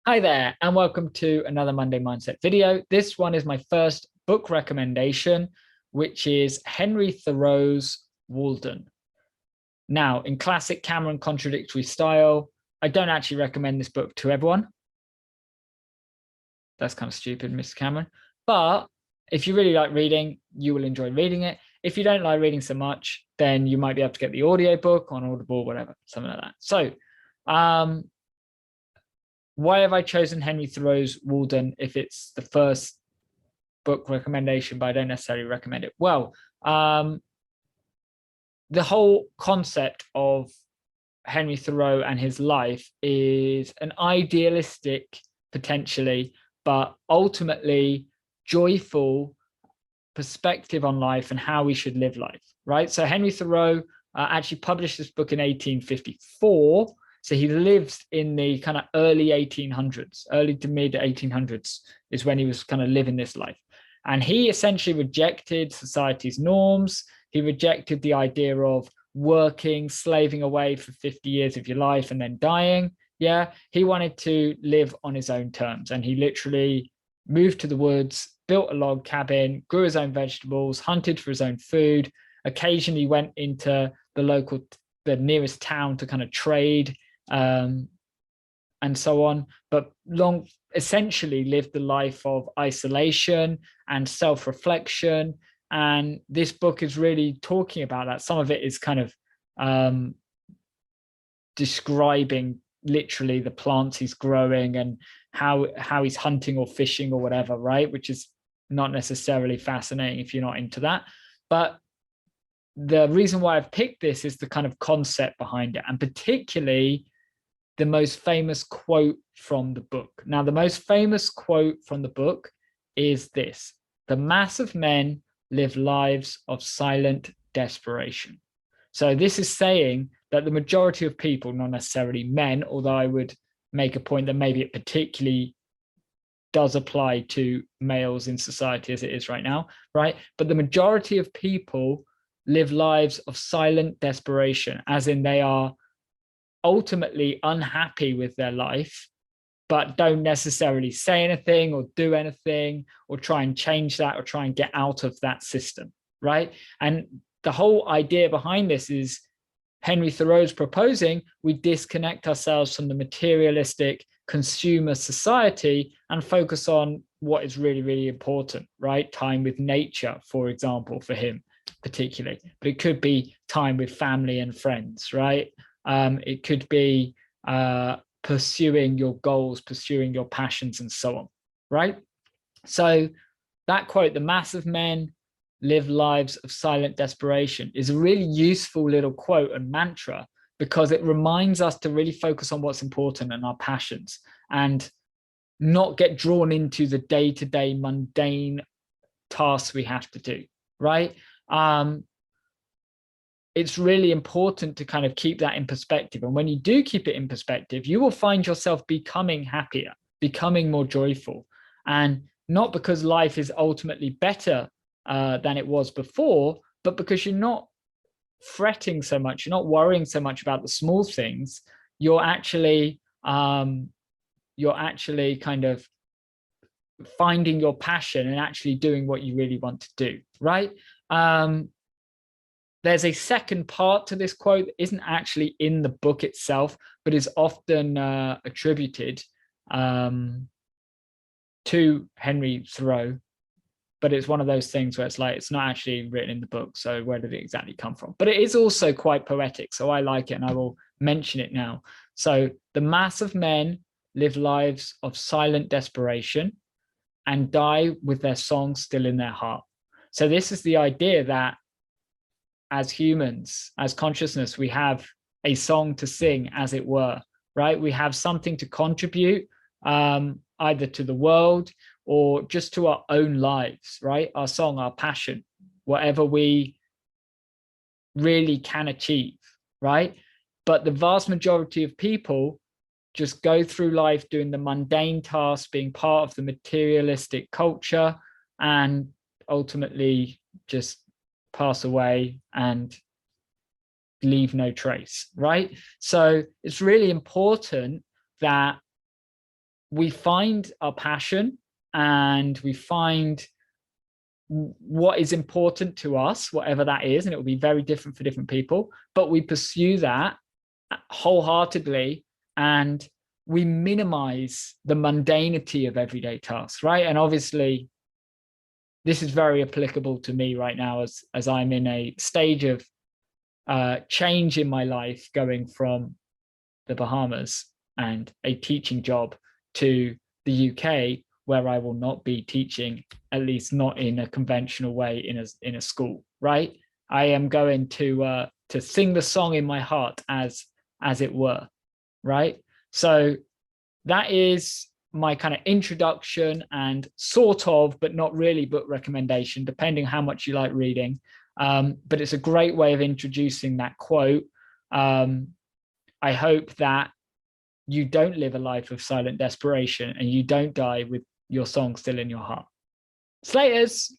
Hi there, and welcome to another Monday Mindset video. This one is my first book recommendation, which is Henry Thoreau's Walden. Now, in classic Cameron contradictory style, I don't actually recommend this book to everyone. That's kind of stupid, Mr. Cameron. But if you really like reading, you will enjoy reading it. If you don't like reading so much, then you might be able to get the audiobook on Audible, whatever, something like that. So, why have I chosen Henry Thoreau's Walden if it's the first book recommendation, but I don't necessarily recommend it? Well, the whole concept of Henry Thoreau and his life is an idealistic, potentially, but ultimately joyful perspective on life and how we should live life, right? So Henry Thoreau actually published this book in 1854. So he lives in the kind of early 1800s, early to mid 1800s is when he was kind of living this life. And he essentially rejected society's norms. He rejected the idea of working, slaving away for 50 years of your life and then dying. Yeah, he wanted to live on his own terms. And he literally moved to the woods, built a log cabin, grew his own vegetables, hunted for his own food, occasionally went into the nearest town to kind of trade, and so on, but essentially lived the life of isolation and self-reflection. And this book is really talking about that. Some of it is kind of describing literally the plants he's growing and how he's hunting or fishing or whatever, right? Which is not necessarily fascinating if you're not into that. But the reason why I've picked this is the kind of concept behind it, and particularly the most famous quote from the book. Now, the most famous quote from the book is this: "The mass of men live lives of silent desperation." So this is saying that the majority of people, not necessarily men, although I would make a point that maybe it particularly does apply to males in society as it is right now, right? But the majority of people live lives of silent desperation, as in they are ultimately unhappy with their life, but don't necessarily say anything or do anything or try and change that or try and get out of that system, right? And the whole idea behind this is Henry Thoreau's proposing we disconnect ourselves from the materialistic consumer society and focus on what is really, really important, right? Time with nature, for example, for him particularly, but it could be time with family and friends, right? It could be pursuing your goals, pursuing your passions, and so on, right? So that quote, "The mass of men live lives of silent desperation," is a really useful little quote and mantra, because it reminds us to really focus on what's important and our passions and not get drawn into the day-to-day mundane tasks we have to do, right? It's really important to kind of keep that in perspective. And when you do keep it in perspective, you will find yourself becoming happier, becoming more joyful. And not because life is ultimately better than it was before, but because you're not fretting so much, you're not worrying so much about the small things. You're actually kind of finding your passion and actually doing what you really want to do, right? There's a second part to this quote that isn't actually in the book itself, but is often attributed to Henry Thoreau. But it's one of those things where it's like, it's not actually written in the book. So where did it exactly come from? But it is also quite poetic. So I like it and I will mention it now. So "The mass of men live lives of silent desperation and die with their song still in their heart." So this is the idea that as humans, as consciousness, we have a song to sing, as it were, right? We have something to contribute, either to the world or just to our own lives, right? Our song, our passion, whatever we really can achieve, right? But the vast majority of people just go through life doing the mundane tasks, being part of the materialistic culture, and ultimately just pass away and leave no trace, right? So it's really important that we find our passion and we find what is important to us, whatever that is, and it will be very different for different people, but we pursue that wholeheartedly, and we minimize the mundanity of everyday tasks, right? And obviously, this is very applicable to me right now as I'm in a stage of change in my life, going from the Bahamas and a teaching job to the UK, where I will not be teaching, at least not in a conventional way in a school, right? I am going to sing the song in my heart, as it were, right? So that is my kind of introduction and sort of, but not really, book recommendation, depending how much you like reading. But it's a great way of introducing that quote. I hope that you don't live a life of silent desperation and you don't die with your song still in your heart. Slaters.